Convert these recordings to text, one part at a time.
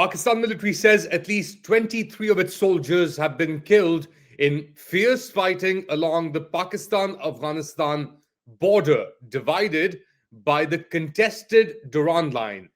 Pakistan military says at least 23 of its soldiers have been killed in fierce fighting along the Pakistan-Afghanistan border, divided by the contested Durand line.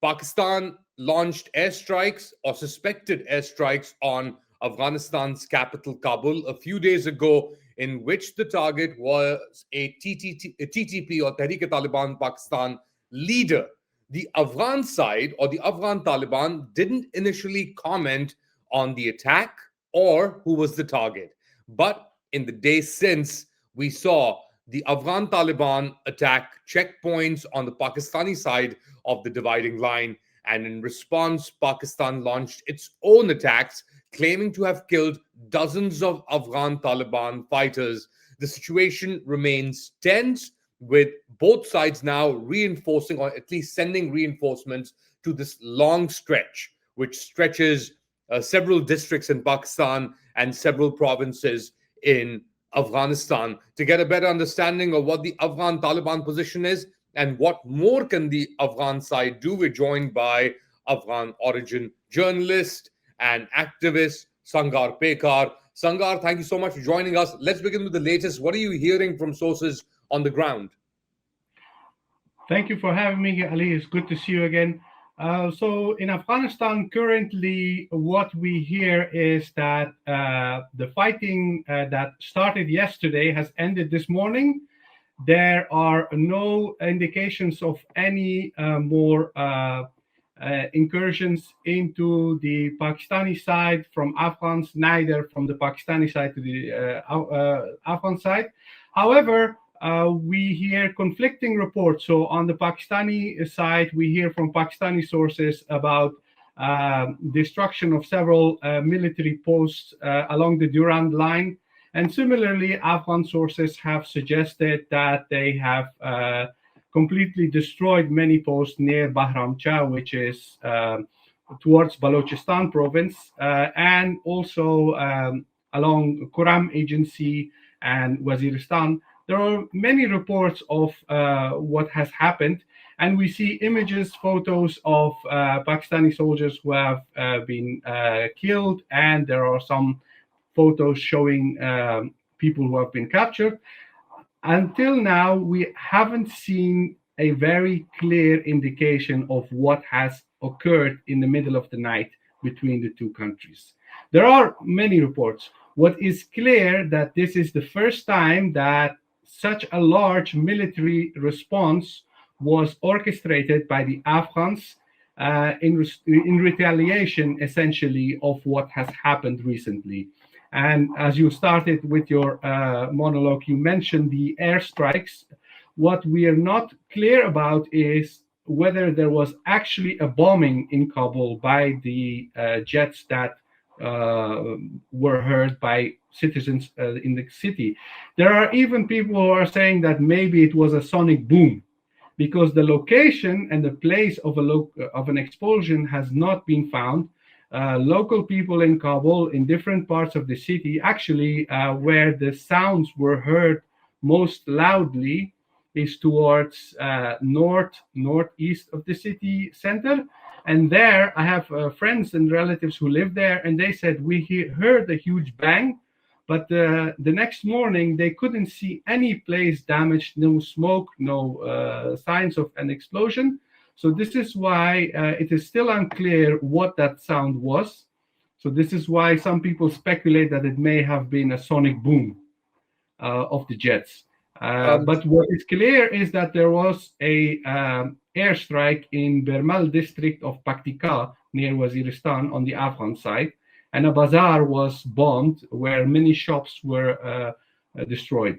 Pakistan launched airstrikes or suspected airstrikes on Afghanistan's capital, Kabul, a few days ago, in which the target was a TTP or Tehrik-e-Taliban Pakistan leader. The Afghan side or the Afghan Taliban didn't initially comment on the attack or who was the target. But in the days since, we saw the Afghan Taliban attack checkpoints on the Pakistani side of the dividing line. And in response, Pakistan launched its own attacks, claiming to have killed dozens of Afghan Taliban fighters. The situation remains tense, with both sides now reinforcing or at least sending reinforcements to this long stretch, which stretches several districts in Pakistan and several provinces in Afghanistan. To get a better understanding of what the Afghan Taliban position is and what more can the Afghan side do, we're joined by Afghan-origin journalist and activist Sangar Paykar. Sangar, thank you so much for joining us. Let's begin with the latest. What are you hearing from sources on the ground? Thank you for having me, Ali. It's good to see you again. So in Afghanistan currently, what we hear is that the fighting that started yesterday has ended this morning. There are no indications of any more incursions into the Pakistani side from Afghans, neither from the Pakistani side to the Afghan side. However, we hear conflicting reports. So on the Pakistani side, we hear from Pakistani sources about destruction of several military posts along the Durand line. And similarly, Afghan sources have suggested that they have completely destroyed many posts near Bahramcha, which is towards Balochistan province, and also along Kuram Agency and Waziristan. There are many reports of what has happened, and we see images, photos of Pakistani soldiers who have been killed, and there are some photos showing people who have been captured. Until now, we haven't seen a very clear indication of what has occurred in the middle of the night between the two countries. There are many reports. What is clear that this is the first time that such a large military response was orchestrated by the Afghans in retaliation, essentially, of what has happened recently. And as you started with your monologue, you mentioned the airstrikes. What we are not clear about is whether there was actually a bombing in Kabul by the jets that were heard by citizens in the city. There are even people who are saying that maybe it was a sonic boom, because the location and the place of an explosion has not been found. Local people in Kabul, in different parts of the city, actually where the sounds were heard most loudly is towards northeast of the city center. And there I have friends and relatives who live there, and they said we heard a huge bang, but the next morning they couldn't see any place damaged, no smoke, no signs of an explosion. So this is why it is still unclear what that sound was. So this is why some people speculate that it may have been a sonic boom of the jets. But what is clear is that there was a airstrike in Bermal district of Paktika near Waziristan on the Afghan side, and a bazaar was bombed where many shops were destroyed.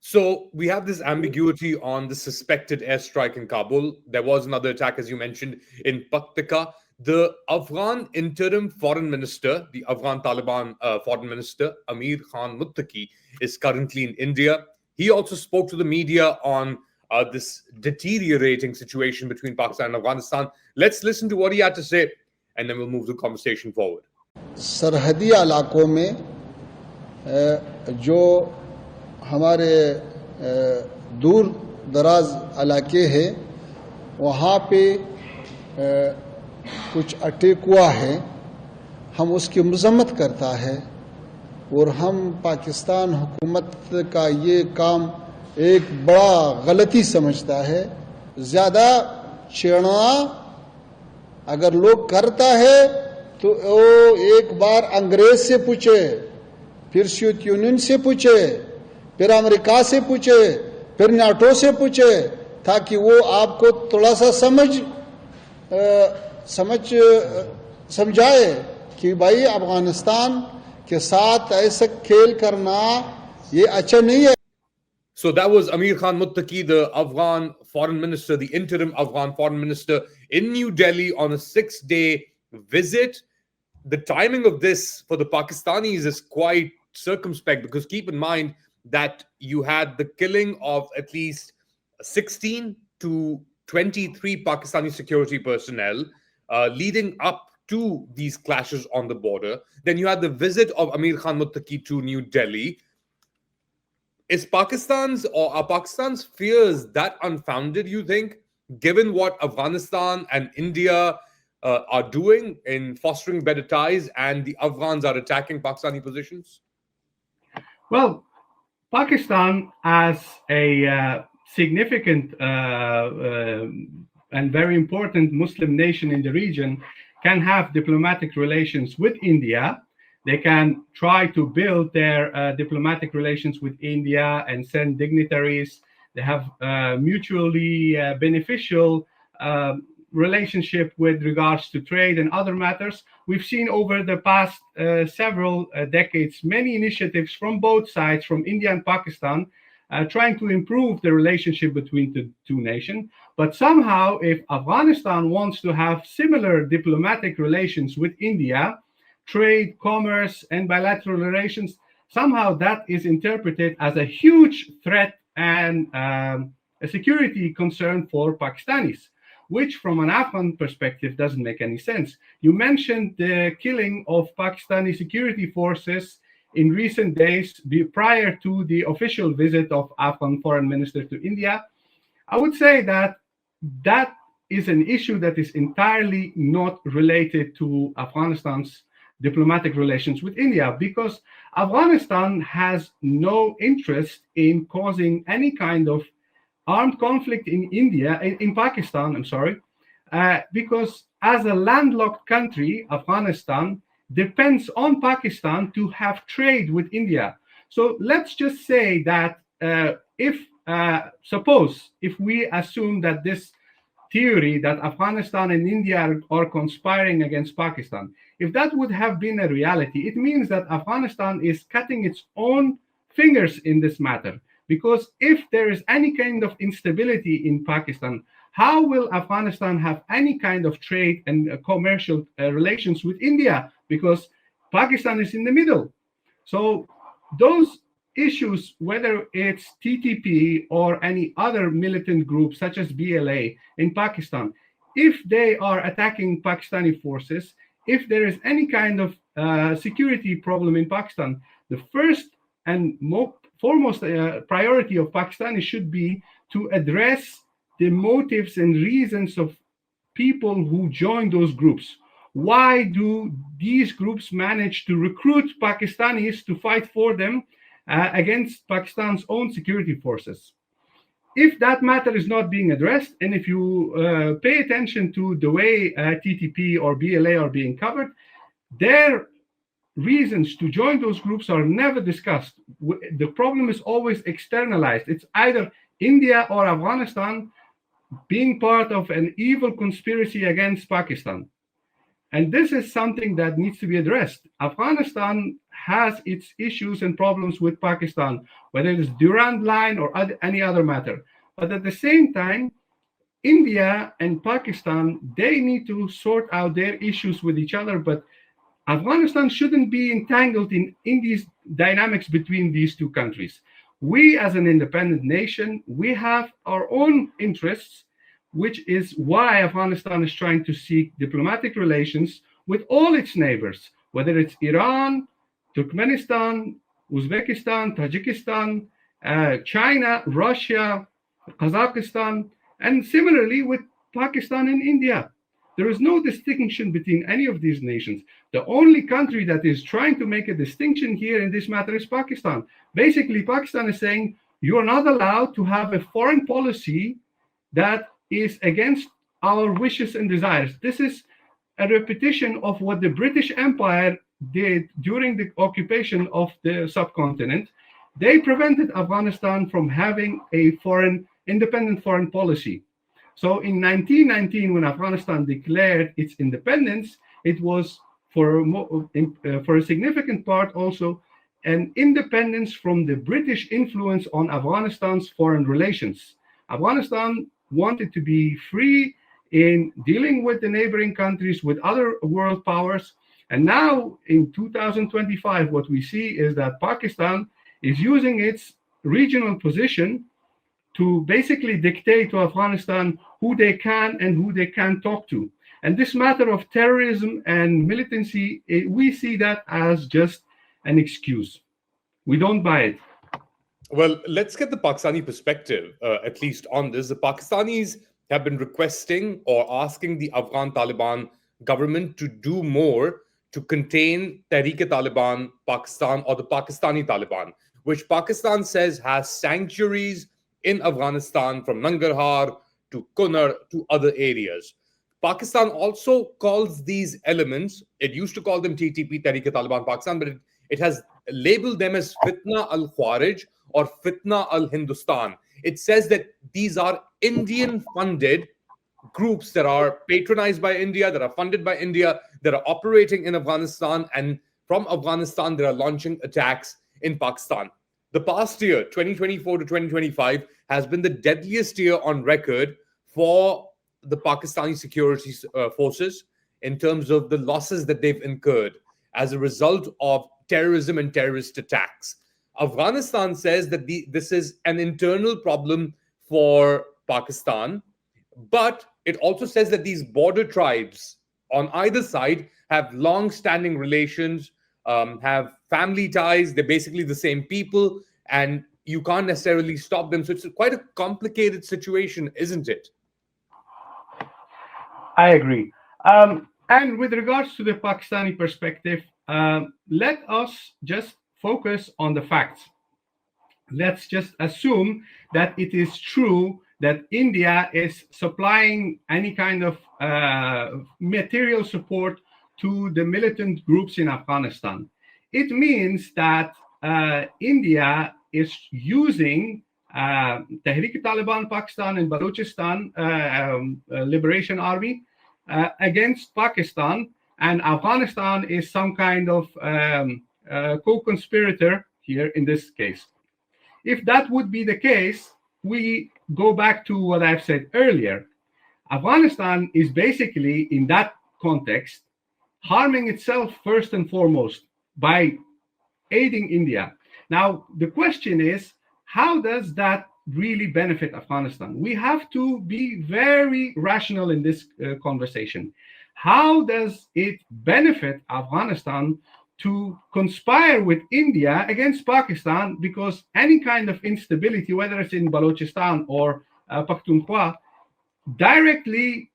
So we have this ambiguity on the suspected airstrike in Kabul. There was another attack, as you mentioned, in Paktika. The Afghan interim foreign minister, the Afghan Taliban foreign minister, Amir Khan Muttaqi, is currently in India. He also spoke to the media on this deteriorating situation between Pakistan and Afghanistan. Let's listen to what he had to say, and then we'll move the conversation forward. सरहदी इलाकों में जो हमारे दूर दराज इलाके हैं, वहाँ पे कुछ अटैक हुआ है, हम उसकी मजम्मत करता है और हम पाकिस्तान हुकूमत का ये काम एक बड़ा गलती समझता है। ज़्यादा छेड़ना अगर लोग करता है तो वो एक बार अंग्रेज से पूछे, फिर सोवियत यूनियन से पूछे, फिर अमेरिका से पूछे, फिर नाटो से पूछे, ताकि वो आपको थोड़ा सा समझाए कि भाई अफगानिस्तान के साथ ऐसा खेल करना ये अच्छा नहीं है। So that was Amir Khan Muttaqi, the Afghan foreign minister, the interim Afghan foreign minister in New Delhi on a 6-day visit. The timing of this for the Pakistanis is quite circumspect, because keep in mind that you had the killing of at least 16 to 23 Pakistani security personnel leading up to these clashes on the border. Then you had the visit of Amir Khan Muttaqi to New Delhi. Are Pakistan's fears that unfounded, you think, given what Afghanistan and India are doing in fostering better ties, and the Afghans are attacking Pakistani positions? Well, Pakistan, as a significant and very important Muslim nation in the region, can have diplomatic relations with India. They can try to build their diplomatic relations with India and send dignitaries. They have mutually beneficial relationship with regards to trade and other matters. We've seen over the past several decades many initiatives from both sides, from India and Pakistan, trying to improve the relationship between the two nations. But somehow, if Afghanistan wants to have similar diplomatic relations with India, trade, commerce, and bilateral relations, somehow that is interpreted as a huge threat and a security concern for Pakistanis, which from an Afghan perspective doesn't make any sense. You mentioned the killing of Pakistani security forces in recent days prior to the official visit of Afghan foreign minister to India. I would say that that is an issue that is entirely not related to Afghanistan's diplomatic relations with India, because Afghanistan has no interest in causing any kind of armed conflict in Pakistan, because as a landlocked country, Afghanistan depends on Pakistan to have trade with India. So let's just say that if we assume that this theory that Afghanistan and India are conspiring against Pakistan, if that would have been a reality, it means that Afghanistan is cutting its own fingers in this matter. Because if there is any kind of instability in Pakistan, how will Afghanistan have any kind of trade and commercial relations with India? Because Pakistan is in the middle. So those issues, whether it's TTP or any other militant group such as BLA in Pakistan, if they are attacking Pakistani forces, if there is any kind of security problem in Pakistan, the first and foremost priority of Pakistanis should be to address the motives and reasons of people who join those groups. Why do these groups manage to recruit Pakistanis to fight for them against Pakistan's own security forces? If that matter is not being addressed, and if you pay attention to the way TTP or BLA are being covered, their reasons to join those groups are never discussed. The problem is always externalized. It's either India or Afghanistan being part of an evil conspiracy against Pakistan. And this is something that needs to be addressed. Afghanistan has its issues and problems with Pakistan, whether it's Durand Line or any other matter. But at the same time, India and Pakistan, they need to sort out their issues with each other. But Afghanistan shouldn't be entangled in these dynamics between these two countries. We, as an independent nation, we have our own interests, which is why Afghanistan is trying to seek diplomatic relations with all its neighbors, whether it's Iran, Turkmenistan, Uzbekistan, Tajikistan, China, Russia, Kazakhstan, and similarly with Pakistan and India. There is no distinction between any of these nations. The only country that is trying to make a distinction here in this matter is Pakistan. Basically, Pakistan is saying you are not allowed to have a foreign policy that is against our wishes and desires. This is a repetition of what the British Empire did during the occupation of the subcontinent. They prevented Afghanistan from having a independent foreign policy. So in 1919, when Afghanistan declared its independence, it was for a significant part also an independence from the British influence on Afghanistan's foreign relations. Afghanistan wanted to be free in dealing with the neighboring countries, with other world powers. And now in 2025, what we see is that Pakistan is using its regional position to basically dictate to Afghanistan who they can and who they can't talk to. And this matter of terrorism and militancy, we see that as just an excuse. We don't buy it. Well, let's get the Pakistani perspective, at least on this. The Pakistanis have been requesting or asking the Afghan Taliban government to do more to contain Tehreek-e-Taliban Pakistan, or the Pakistani Taliban, which Pakistan says has sanctuaries in Afghanistan, from Nangarhar to Kunar to other areas. Pakistan also calls these elements, it used to call them TTP, Tehreek-e-Taliban Pakistan, but it has labeled them as Fitna al-Khawarij or Fitna al-Hindustan. It says that these are Indian-funded groups that are patronized by India, that are funded by India, that are operating in Afghanistan, and from Afghanistan, they are launching attacks in Pakistan. The past year, 2024 to 2025, has been the deadliest year on record for the Pakistani security forces in terms of the losses that they've incurred as a result of terrorism and terrorist attacks. Afghanistan says that this is an internal problem for Pakistan, but it also says that these border tribes on either side have long-standing relations, have family ties, they're basically the same people, and you can't necessarily stop them. So it's quite a complicated situation, isn't it? I agree. And with regards to the Pakistani perspective, let us just focus on the facts. Let's just assume that it is true that India is supplying any kind of material support to the militant groups in Afghanistan. It means that India is using Tehreek-e-Taliban Pakistan and Balochistan Liberation Army against Pakistan, and Afghanistan is some kind of co-conspirator here in this case. If that would be the case, we go back to what I've said earlier. Afghanistan is basically, in that context, harming itself first and foremost by aiding India. Now, the question is, how does that really benefit Afghanistan? We have to be very rational in this conversation. How does it benefit Afghanistan to conspire with India against Pakistan? Because any kind of instability, whether it's in Balochistan or Pakhtunkhwa, directly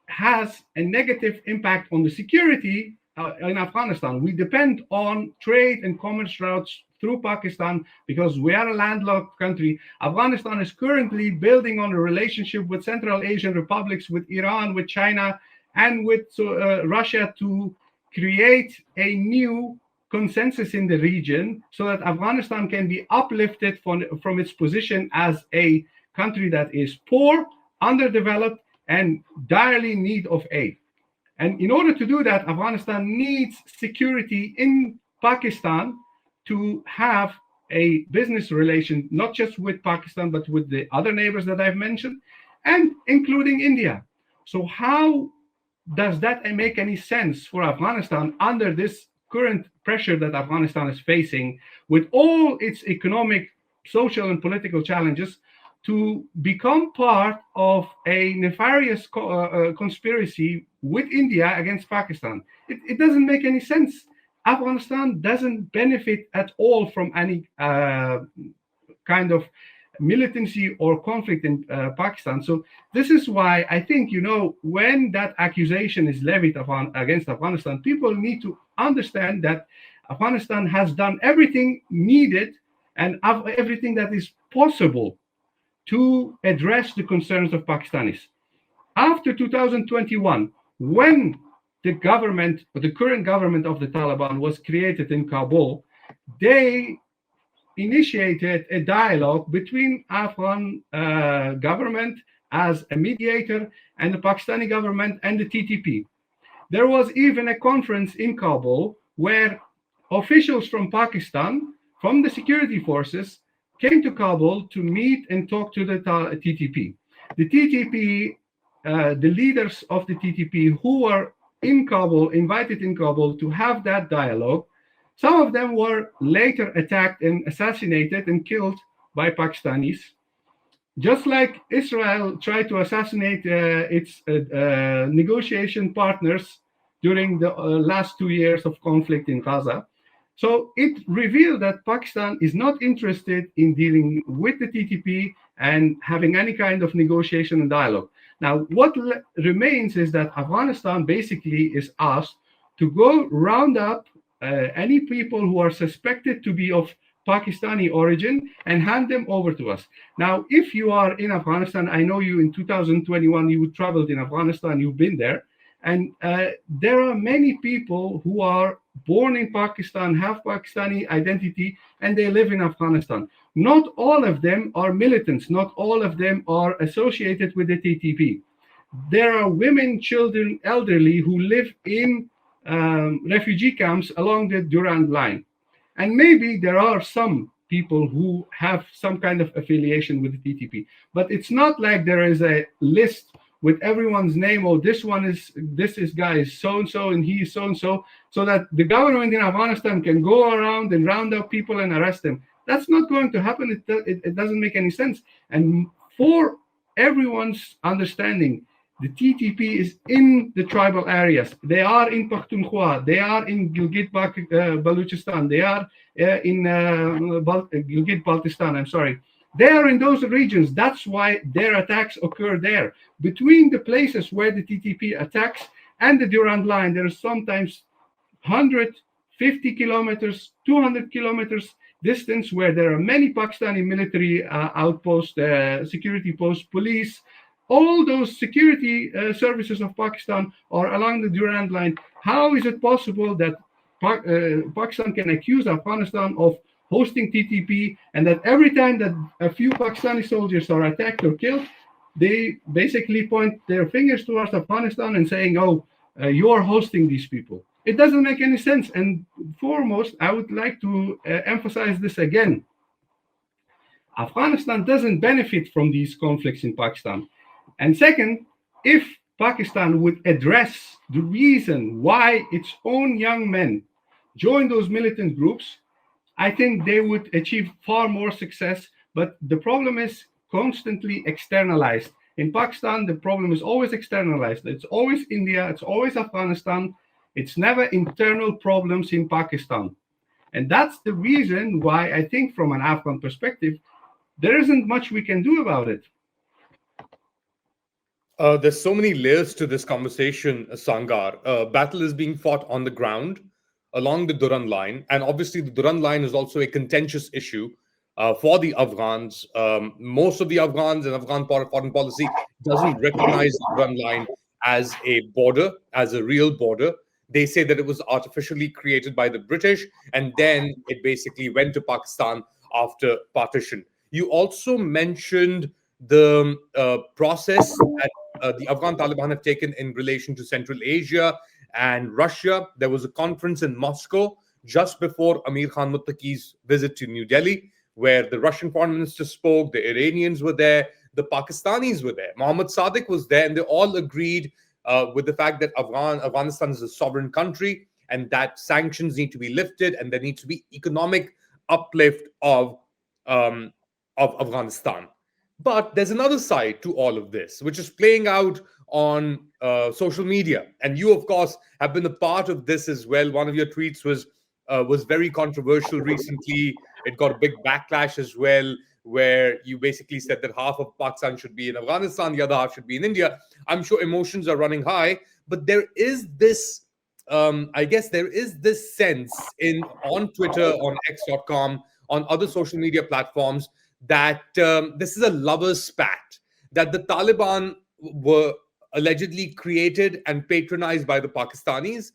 has a negative impact on the security in Afghanistan. We depend on trade and commerce routes through Pakistan because we are a landlocked country. Afghanistan is currently building on a relationship with Central Asian republics, with Iran, with China, and with Russia to create a new consensus in the region so that Afghanistan can be uplifted from its position as a country that is poor, underdeveloped, and direly in need of aid. And in order to do that, Afghanistan needs security in Pakistan to have a business relation, not just with Pakistan, but with the other neighbors that I've mentioned, and including India. So how does that make any sense for Afghanistan under this current pressure that Afghanistan is facing with all its economic, social, and political challenges to become part of a nefarious conspiracy with India against Pakistan? It doesn't make any sense. Afghanistan doesn't benefit at all from any kind of militancy or conflict in Pakistan. So this is why I think, when that accusation is levied against Afghanistan, people need to understand that Afghanistan has done everything needed and everything that is possible to address the concerns of Pakistanis. After 2021, when the current government of the Taliban was created in Kabul, they initiated a dialogue between Afghan government as a mediator and the Pakistani government and the TTP. There was even a conference in Kabul where officials from Pakistan, from the security forces, came to Kabul to meet and talk to the TTP. The TTP, the leaders of the TTP who were in Kabul, invited in Kabul to have that dialogue, some of them were later attacked and assassinated and killed by Pakistanis. Just like Israel tried to assassinate its negotiation partners during the last 2 years of conflict in Gaza. So it revealed that Pakistan is not interested in dealing with the TTP and having any kind of negotiation and dialogue. Now, what remains is that Afghanistan basically is asked to go round up any people who are suspected to be of Pakistani origin and hand them over to us. Now, if you are in Afghanistan, I know you in 2021, you traveled in Afghanistan, you've been there. And there are many people who are born in Pakistan, have Pakistani identity, and they live in Afghanistan. Not all of them are militants. Not all of them are associated with the TTP. There are women, children, elderly who live in refugee camps along the Durand line. And maybe there are some people who have some kind of affiliation with the TTP. But it's not like there is a list with everyone's name, oh, this guy is so-and-so and he is so-and-so, so that the government in Afghanistan can go around and round up people and arrest them. That's not going to happen. It doesn't make any sense. And for everyone's understanding, the TTP is in the tribal areas. They are in Pakhtunkhwa. They are in Gilgit-Balochistan. They are in Gilgit-Baltistan. I'm sorry. They are in those regions. That's why their attacks occur there. Between the places where the TTP attacks and the Durand line, there is sometimes 150 kilometers, 200 kilometers distance where there are many Pakistani military outposts, security posts, police. All those security services of Pakistan are along the Durand line. How is it possible that Pakistan can accuse Afghanistan of hosting TTP, and that every time that a few Pakistani soldiers are attacked or killed, they basically point their fingers towards Afghanistan and saying, oh, you're hosting these people? It doesn't make any sense. And foremost, I would like to emphasize this again. Afghanistan doesn't benefit from these conflicts in Pakistan. And second, if Pakistan would address the reason why its own young men join those militant groups, I think they would achieve far more success. But the problem is constantly externalized. In Pakistan, the problem is always externalized. It's always India, it's always Afghanistan. It's never internal problems in Pakistan. And that's the reason why I think from an Afghan perspective, there isn't much we can do about it. There's so many layers to this conversation, Sangar. Battle is being fought on the ground along the Durand line. And obviously, the Durand line is also a contentious issue for the Afghans. Most of the Afghans and Afghan foreign policy doesn't recognize the Durand line as a border, as a real border. They say that it was artificially created by the British, and then it basically went to Pakistan after partition. You also mentioned the process that the Afghan Taliban have taken in relation to Central Asia and Russia. There was a conference in Moscow just before Amir Khan Muttaqi's visit to New Delhi, where the Russian foreign minister spoke, the Iranians were there, the Pakistanis were there, Mohammad Sadiq was there, and they all agreed with the fact that Afghanistan is a sovereign country and that sanctions need to be lifted and there needs to be economic uplift of Afghanistan. But there's another side to all of this, which is playing out on social media. And you, of course, have been a part of this as well. One of your tweets was very controversial recently. It got a big backlash as well, where you basically said that half of Pakistan should be in Afghanistan, the other half should be in India. I'm sure emotions are running high, but there is this, I guess there is this sense on Twitter, on X.com, on other social media platforms that this is a lover's spat, that the Taliban were allegedly created and patronized by the Pakistanis,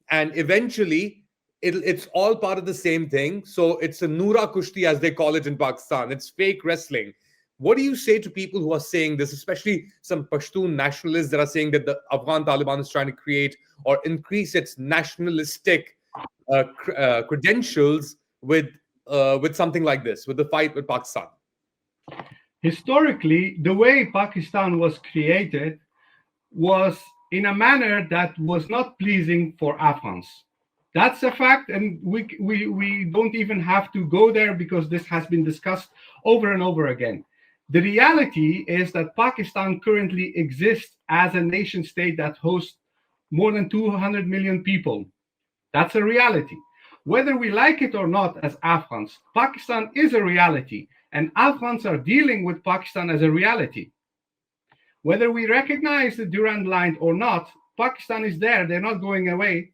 and eventually it's all part of the same thing. So it's a Noora Kushti, as they call it in Pakistan. It's fake wrestling. What do you say to people who are saying this, especially some Pashtun nationalists that are saying that the Afghan Taliban is trying to create or increase its nationalistic credentials with something like this, with the fight with Pakistan? Historically, the way Pakistan was created was in a manner that was not pleasing for Afghans. That's a fact, and we don't even have to go there because this has been discussed over and over again. The reality is that Pakistan currently exists as a nation state that hosts more than 200 million people. That's a reality. Whether we like it or not as Afghans, Pakistan is a reality, and Afghans are dealing with Pakistan as a reality. Whether we recognize the Durand Line or not, Pakistan is there. They're not going away.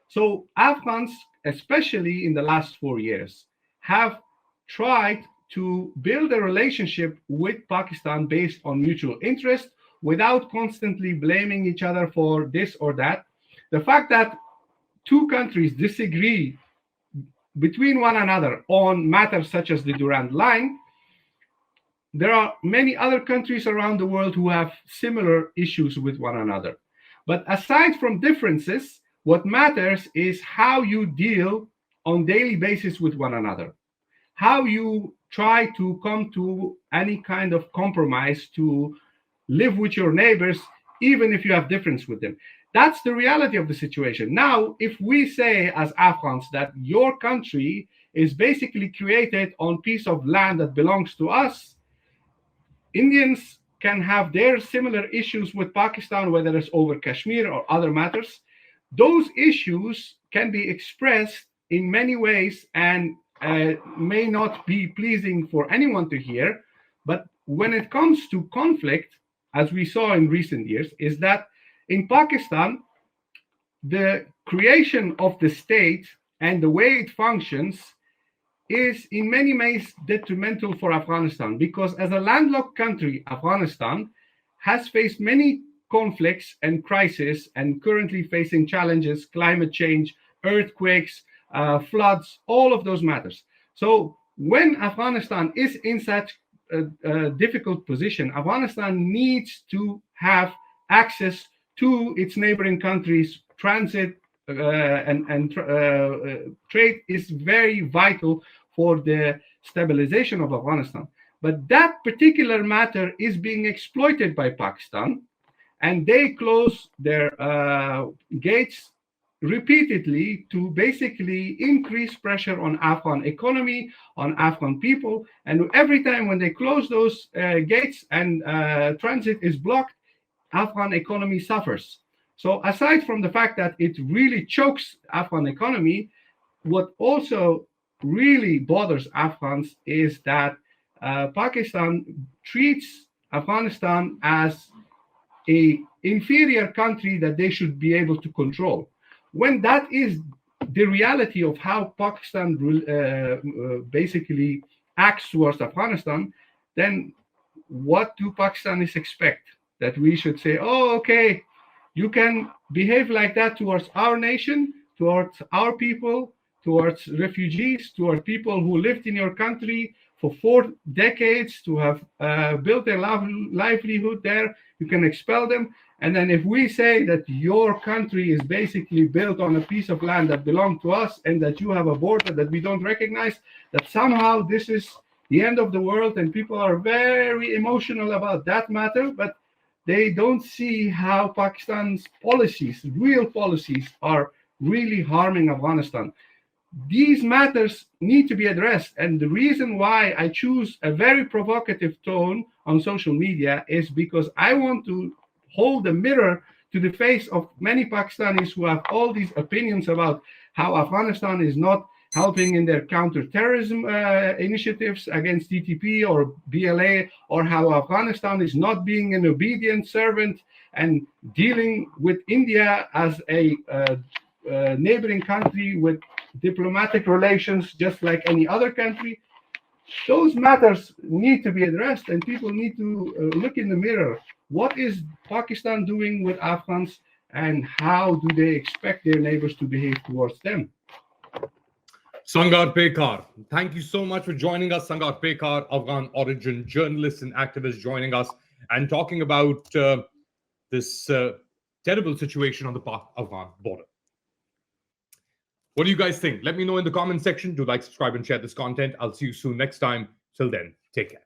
So Afghans, especially in the last 4 years, have tried to build a relationship with Pakistan based on mutual interest without constantly blaming each other for this or that. The fact that two countries disagree between one another on matters such as the Durand Line, there are many other countries around the world who have similar issues with one another. But aside from differences, what matters is how you deal on daily basis with one another, how you try to come to any kind of compromise to live with your neighbors, even if you have difference with them. That's the reality of the situation. Now, if we say as Afghans that your country is basically created on a piece of land that belongs to us, Indians can have their similar issues with Pakistan, whether it's over Kashmir or other matters. Those issues can be expressed in many ways and may not be pleasing for anyone to hear. But when it comes to conflict, as we saw in recent years, is that in Pakistan, the creation of the state and the way it functions is in many ways detrimental for Afghanistan, because as a landlocked country, Afghanistan has faced many conflicts and crises and currently facing challenges, climate change, earthquakes, floods, all of those matters. So when Afghanistan is in such a difficult position, Afghanistan needs to have access to its neighboring countries. Transit and trade is very vital for the stabilization of Afghanistan. But that particular matter is being exploited by Pakistan, and they close their gates repeatedly to basically increase pressure on Afghan economy, on Afghan people. And every time when they close those gates and transit is blocked, Afghan economy suffers. So aside from the fact that it really chokes Afghan economy, what also really bothers Afghans is that Pakistan treats Afghanistan as an inferior country that they should be able to control. When that is the reality of how Pakistan basically acts towards Afghanistan, then what do Pakistanis expect? That we should say, oh, okay, you can behave like that towards our nation, towards our people, towards refugees, towards people who lived in your country for 4 decades, to have built their livelihood there. You can expel them. And then if we say that your country is basically built on a piece of land that belongs to us and that you have a border that we don't recognize, that somehow this is the end of the world, and people are very emotional about that matter, but they don't see how Pakistan's policies, real policies, are really harming Afghanistan. These matters need to be addressed. And the reason why I choose a very provocative tone on social media is because I want to hold a mirror to the face of many Pakistanis who have all these opinions about how Afghanistan is not helping in their counter-terrorism initiatives against TTP or BLA, or how Afghanistan is not being an obedient servant and dealing with India as a neighboring country with diplomatic relations just like any other country. Those matters need to be addressed, and people need to look in the mirror. What is Pakistan doing with Afghans, and how do they expect their neighbors to behave towards them? Sangar Paykar, thank you so much for joining us. Sangar Paykar, Afghan-origin journalist and activist, joining us and talking about this terrible situation on the Pak-Afghan border. What do you guys think? Let me know in the comment section. Do like, subscribe, and share this content. I'll see you soon next time. Till then, take care.